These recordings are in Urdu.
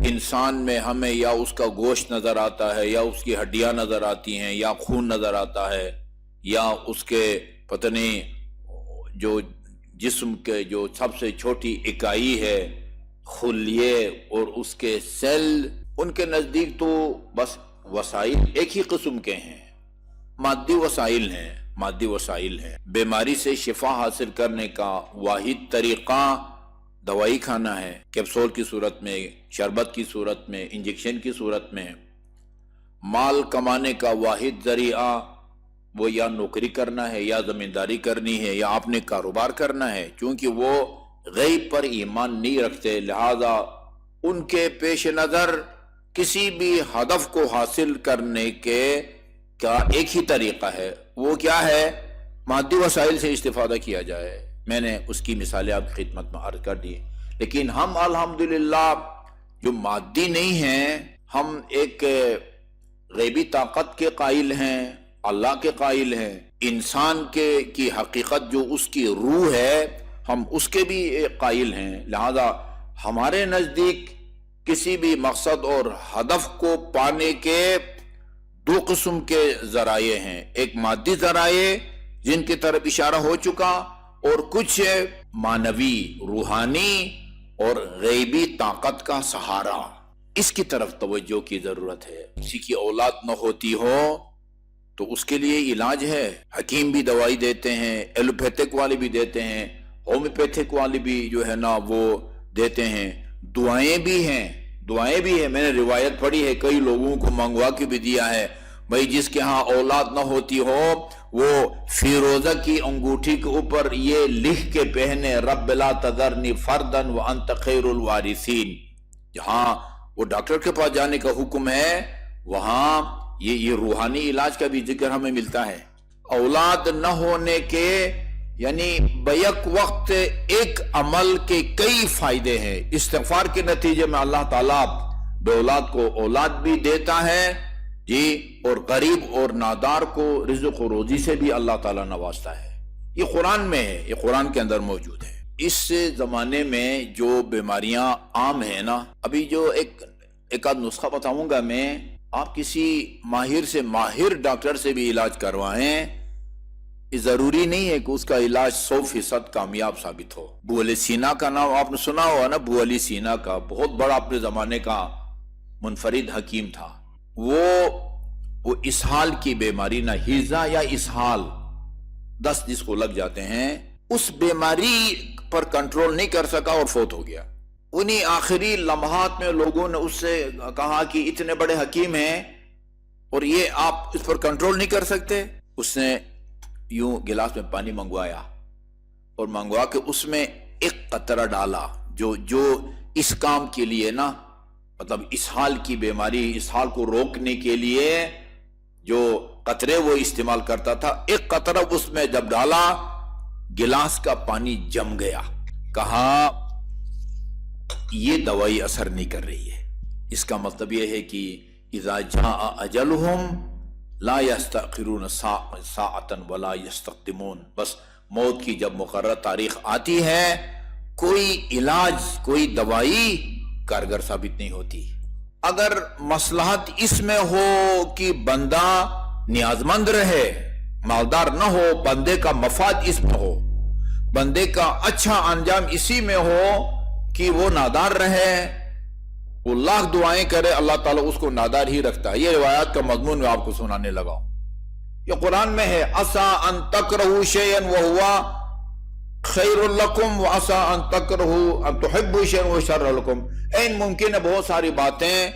انسان میں ہمیں یا اس کا گوشت نظر آتا ہے، یا اس کی ہڈیاں نظر آتی ہیں، یا خون نظر آتا ہے، یا اس کے پتہ نہیں جو جسم کے جو سب سے چھوٹی اکائی ہے خلیے اور اس کے سیل، ان کے نزدیک تو بس وسائل ایک ہی قسم کے ہیں، مادی وسائل ہیں۔ بیماری سے شفا حاصل کرنے کا واحد طریقہ دوائی کھانا ہے، کیپسول کی صورت میں، شربت کی صورت میں، انجیکشن کی صورت میں۔ مال کمانے کا واحد ذریعہ وہ یا نوکری کرنا ہے، یا زمینداری کرنی ہے، یا آپ نے کاروبار کرنا ہے۔ چونکہ وہ غیب پر ایمان نہیں رکھتے، لہذا ان کے پیش نظر کسی بھی ہدف کو حاصل کرنے کے کا ایک ہی طریقہ ہے، وہ کیا ہے؟ مادی وسائل سے استفادہ کیا جائے۔ میں نے اس کی مثالیں آپ کی خدمت میں عرض کر دی، لیکن ہم الحمدللہ جو مادی نہیں ہیں، ہم ایک غیبی طاقت کے قائل ہیں، اللہ کے قائل ہیں، انسان کی حقیقت جو اس کی روح ہے ہم اس کے بھی قائل ہیں۔ لہذا ہمارے نزدیک کسی بھی مقصد اور ہدف کو پانے کے دو قسم کے ذرائع ہیں، ایک مادی ذرائع جن کی طرف اشارہ ہو چکا، اور کچھ معنوی، روحانی اور غیبی طاقت کا سہارا۔ اس کی طرف توجہ کی ضرورت ہے۔ کسی کی اولاد نہ ہوتی ہو تو اس کے لیے علاج ہے، حکیم بھی دوائی دیتے ہیں، ایلوپیتھک والے بھی دیتے ہیں، ہومیوپیتھک والے بھی جو ہے نا وہ دیتے ہیں، دعائیں بھی ہیں۔ میں نے روایت پڑھی ہے، کئی لوگوں کو منگوا کے بھی دیا ہے، بھائی جس کے ہاں اولاد نہ ہوتی ہو وہ فیروزہ کی انگوٹھی کے اوپر یہ لکھ کے پہنے، رب لا تذرنی فردن وانت خیر الوارثین۔ جہاں وہ ڈاکٹر کے پاس جانے کا حکم ہے، وہاں یہ روحانی علاج کا بھی ذکر ہمیں ملتا ہے۔ اولاد نہ ہونے کے یعنی بیک وقت ایک عمل کے کئی فائدے ہیں۔ استغفار کے نتیجے میں اللہ تعالیٰ بے اولاد کو اولاد بھی دیتا ہے جی، اور غریب اور نادار کو رزق و روزی سے بھی اللہ تعالیٰ نوازتا ہے۔ یہ قرآن میں ہے، یہ قرآن کے اندر موجود ہے۔ اس زمانے میں جو بیماریاں عام ہیں نا، ابھی جو ایک آدھ نسخہ بتاؤں گا میں، آپ کسی ماہر ڈاکٹر سے بھی علاج کروائیں، یہ ضروری نہیں ہے کہ اس کا علاج 100% کامیاب ثابت ہو۔ ابو علی سینا کا نام آپ نے سنا ہوا نا، ابو علی سینا کا بہت بڑا اپنے زمانے کا منفرد حکیم تھا۔ وہ اسہال کی بیماری، نہ ہیضہ یا اسہال، دست جس کو لگ جاتے ہیں، اس بیماری پر کنٹرول نہیں کر سکا اور فوت ہو گیا۔ انہی آخری لمحات میں لوگوں نے اس سے کہا کہ اتنے بڑے حکیم ہیں اور یہ آپ اس پر کنٹرول نہیں کر سکتے۔ اس نے یوں گلاس میں پانی منگوایا اور منگوا کے اس میں ایک قطرہ ڈالا جو اس کام کے لیے نا، مطلب اسہال کی بیماری، اسہال کو روکنے کے لیے جو قطرے وہ استعمال کرتا تھا، ایک قطرہ اس میں جب ڈالا گلاس کا پانی جم گیا۔ کہا یہ دوائی اثر نہیں کر رہی ہے۔ اس کا مطلب یہ ہے کہ اذا جاء اجلہم لا یستأخرون ساعتا ولا یستقدمون، بس موت کی جب مقررہ تاریخ آتی ہے، کوئی علاج، کوئی دوائی کارگر ثابت نہیں ہوتی۔ اگر مصلحت اس میں ہو کہ بندہ نیاز مند رہے، مالدار نہ ہو، بندے کا مفاد اس میں ہو، بندے کا اچھا انجام اسی میں ہو کہ وہ نادار رہے، وہ لاکھ دعائیں کرے، اللہ تعالیٰ اس کو نادار ہی رکھتا ہے۔ یہ روایات کا مضمون میں آپ کو سنانے لگا ہوں۔ یہ قرآن میں ہے، عسیٰ ان تکرہوا شیئا وہو خیر لکم وعسیٰ ان تکرہوا ان تحبوا شیئا وہو شر لکم۔ این ممکن ہے بہت ساری باتیں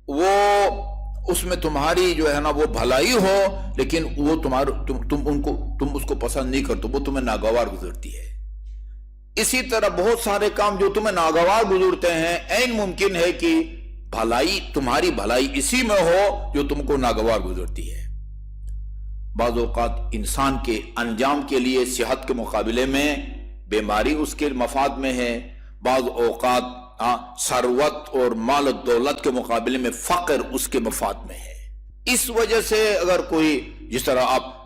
وہ اس میں تمہاری جو ہے نا وہ بھلائی ہو، لیکن وہ تم اس کو پسند نہیں کرتے، وہ تمہیں ناگوار گزرتی ہے۔ اسی طرح بہت سارے کام جو تمہیں ناگوار گزرتے ہیں، عین ممکن ہے کہ تمہاری بھلائی اسی میں ہو جو تم کو ناگوار گزرتی ہے۔ بعض اوقات انسان کے انجام کے لیے صحت کے مقابلے میں بیماری اس کے مفاد میں ہے، بعض اوقات ثروت اور مال و دولت کے مقابلے میں فقر اس کے مفاد میں ہے۔ اس وجہ سے اگر کوئی، جس طرح آپ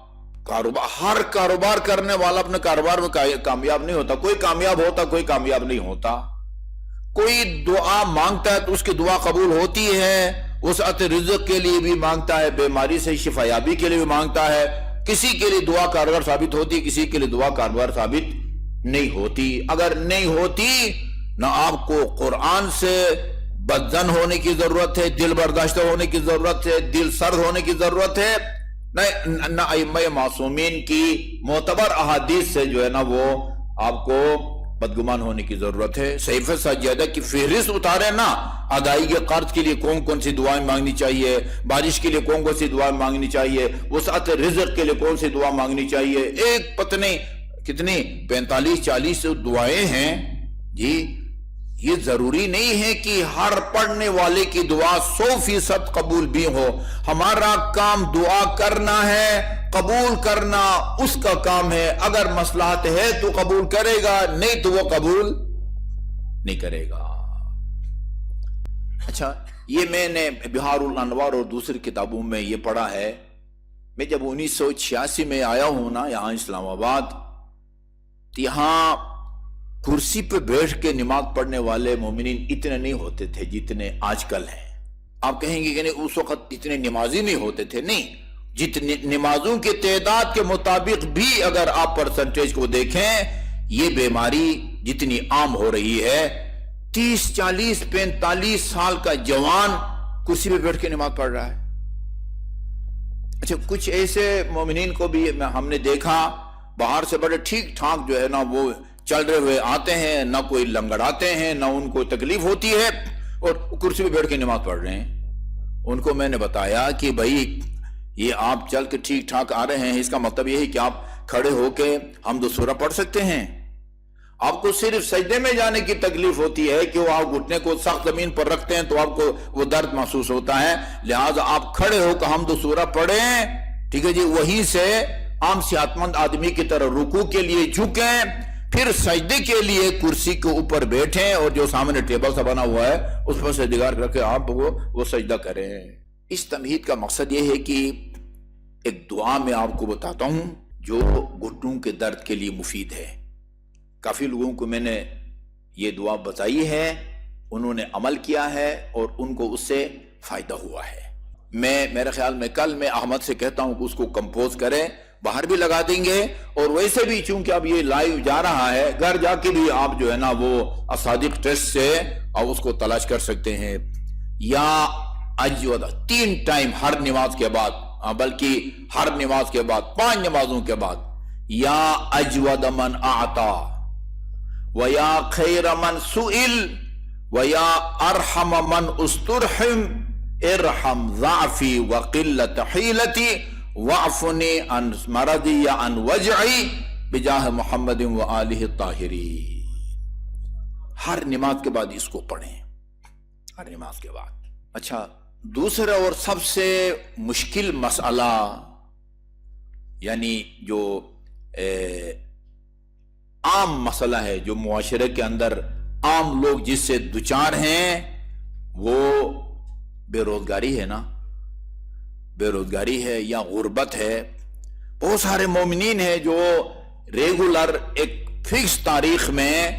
ہر کاروبار کرنے والا اپنے کاروبار میں کامیاب نہیں ہوتا، کوئی کامیاب ہوتا، کوئی کامیاب نہیں ہوتا۔ کوئی دعا مانگتا ہے تو اس کی دعا قبول ہوتی ہے، وسعت رزق کے لیے بھی مانگتا ہے، بیماری سے شفا یابی کے لیے بھی مانگتا ہے، کسی کے لیے دعا کارگر ثابت ہوتی، کسی کے لیے دعا کارگر ثابت نہیں ہوتی۔ اگر نہیں ہوتی، نہ آپ کو قرآن سے بدزن ہونے کی ضرورت ہے، دل برداشتہ ہونے کی ضرورت ہے، دل سرد ہونے کی ضرورت ہے، نہ ائمہ معصومین کی معتبر احادیث سے جو ہے نا وہ آپ کو بدگمان ہونے کی ضرورت ہے۔ صحیفہ سجادہ کی فہرست اتارے نا، ادائیگی قرض کے لیے کون کون سی دعائیں مانگنی چاہیے، بارش کے لیے کون کون سی دعائیں مانگنی چاہیے، وسعت رزق کے لیے کون سی دعا مانگنی چاہیے، ایک پتنی کتنی 45-40 دعائیں ہیں جی۔ یہ ضروری نہیں ہے کہ ہر پڑھنے والے کی دعا 100% قبول بھی ہو۔ ہمارا کام دعا کرنا ہے، قبول کرنا اس کا کام ہے۔ اگر مصلحت ہے تو قبول کرے گا، نہیں تو وہ قبول نہیں کرے گا۔ اچھا، یہ میں نے بہار الانوار اور دوسری کتابوں میں یہ پڑھا ہے۔ میں جب 1986 میں آیا ہوں نا یہاں اسلام آباد، یہاں کرسی پہ بیٹھ کے نماز پڑھنے والے مومنین اتنے نہیں ہوتے تھے جتنے آج کل ہیں۔ آپ کہیں گے کہ نہیں اس وقت اتنے نمازی نہیں ہوتے تھے، نہیں، جتنے نمازوں کی تعداد کے مطابق بھی اگر آپ پرسنٹیج کو دیکھیں، یہ بیماری جتنی عام ہو رہی ہے، 30 40 45 سال کا جوان کرسی پہ بیٹھ کے نماز پڑھ رہا ہے۔ اچھا، کچھ ایسے مومنین کو بھی ہم نے دیکھا باہر سے بڑے ٹھیک ٹھاک جو ہے نا وہ چل رہے ہوئے آتے ہیں، نہ کوئی لنگڑاتے ہیں، نہ ان کو تکلیف ہوتی ہے، اور کرسی پہ بیٹھ کے نماز پڑھ رہے ہیں۔ ان کو میں نے بتایا کہ بھائی یہ آپ چل کے ٹھیک ٹھاک آ رہے ہیں، اس کا مطلب یہ ہے کہ آپ کھڑے ہو کے حمد و سورہ پڑھ سکتے ہیں۔ آپ کو صرف سجدے میں جانے کی تکلیف ہوتی ہے کہ وہ آپ گھٹنے کو سخت زمین پر رکھتے ہیں تو آپ کو وہ درد محسوس ہوتا ہے، لہٰذا آپ کھڑے ہو کے حمد و سورہ پڑھیں، ٹھیک ہے جی۔ وہیں سے عام صحت مند آدمی کی طرح رکوع کے لیے جھکیں، پھر سجدے کے لیے کرسی کے اوپر بیٹھیں، اور جو سامنے ٹیبل سا بنا ہوا ہے اس پر سجدگار کر کے آپ وہ سجدہ کریں۔ اس تمہید کا مقصد یہ ہے کہ ایک دعا میں آپ کو بتاتا ہوں جو گھٹنوں کے درد کے لیے مفید ہے۔ کافی لوگوں کو میں نے یہ دعا بتائی ہے، انہوں نے عمل کیا ہے اور ان کو اس سے فائدہ ہوا ہے۔ میرے خیال میں کل میں احمد سے کہتا ہوں کہ اس کو کمپوز کریں، باہر بھی لگا دیں گے، اور ویسے بھی چونکہ اب یہ لائیو جا رہا ہے، گھر جا کے بھی آپ جو ہے نا وہ اصادق ٹیسٹ سے آپ اس کو تلاش کر سکتے ہیں۔ یا اجود 3 ٹائم ہر نماز کے بعد، بلکہ ہر نماز کے بعد 5 نمازوں کے بعد، یا اجود من اعطا ویا خیر من سئل ویا ارحم من استرحم ارحم ضعفی وقلت حیلتی وعفنی عن مرضی یا عن وجعی بجاہ محمد و آلہ الطاہرین۔ ہر نماز کے بعد اس کو پڑھیں، ہر نماز کے بعد۔ اچھا، دوسرا اور سب سے مشکل مسئلہ، یعنی جو عام مسئلہ ہے، جو معاشرے کے اندر عام لوگ جس سے دوچار ہیں، وہ بے روزگاری ہے نا، بے روزگاری ہے یا غربت ہے۔ بہت سارے مومنین ہیں جو ریگولر ایک فکس تاریخ میں،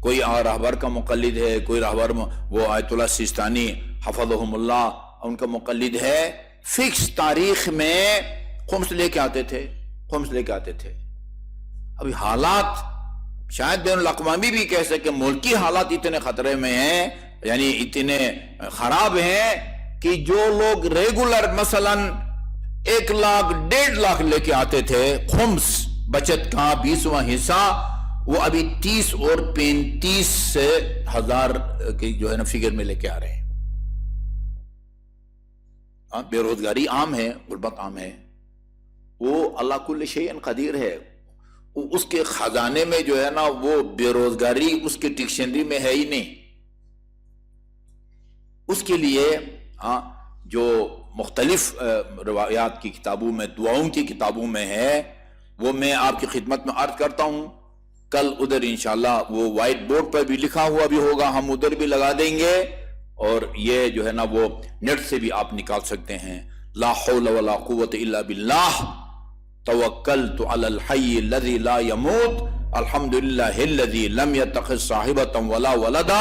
کوئی رہبر کا مقلد ہے، کوئی رہبر وہ آیت اللہ سیستانی حفظہم اللہ ان کا مقلد ہے، فکس تاریخ میں خمس لے کے آتے تھے، خمس لے کے آتے تھے۔ ابھی حالات شاید بین الاقوامی بھی کہہ سکے، ملکی حالات اتنے خطرے میں ہیں، یعنی اتنے خراب ہیں کہ جو لوگ ریگولر مثلا 1 لاکھ 1.5 لاکھ لے کے آتے تھے خمس بچت کا 20واں حصہ، وہ ابھی 30 اور 35 سے 1000 کی جو ہے نا فگر میں لے کے آ رہے ہیں۔ بے روزگاری عام ہے، غربت عام ہے۔ وہ اللہ کل شیء قدیر ہے، اس کے خزانے میں جو ہے نا وہ بے روزگاری اس کے ڈکشنری میں ہے ہی نہیں۔ اس کے لیے جو مختلف روایات کی کتابوں میں، دعاؤں کی کتابوں میں ہے، وہ میں آپ کی خدمت میں عرض کرتا ہوں۔ کل ادھر انشاءاللہ وہ وائٹ بورڈ پر بھی لکھا ہوا بھی ہوگا، ہم ادھر بھی لگا دیں گے، اور یہ جو ہے نا وہ نیٹ سے بھی آپ نکال سکتے ہیں۔ لا حول ولا قوت الا باللہ توکلت علی الحی الذی لا يموت الحمدللہ الذی لم يتخذ صاحبۃ ولا ولدا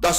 10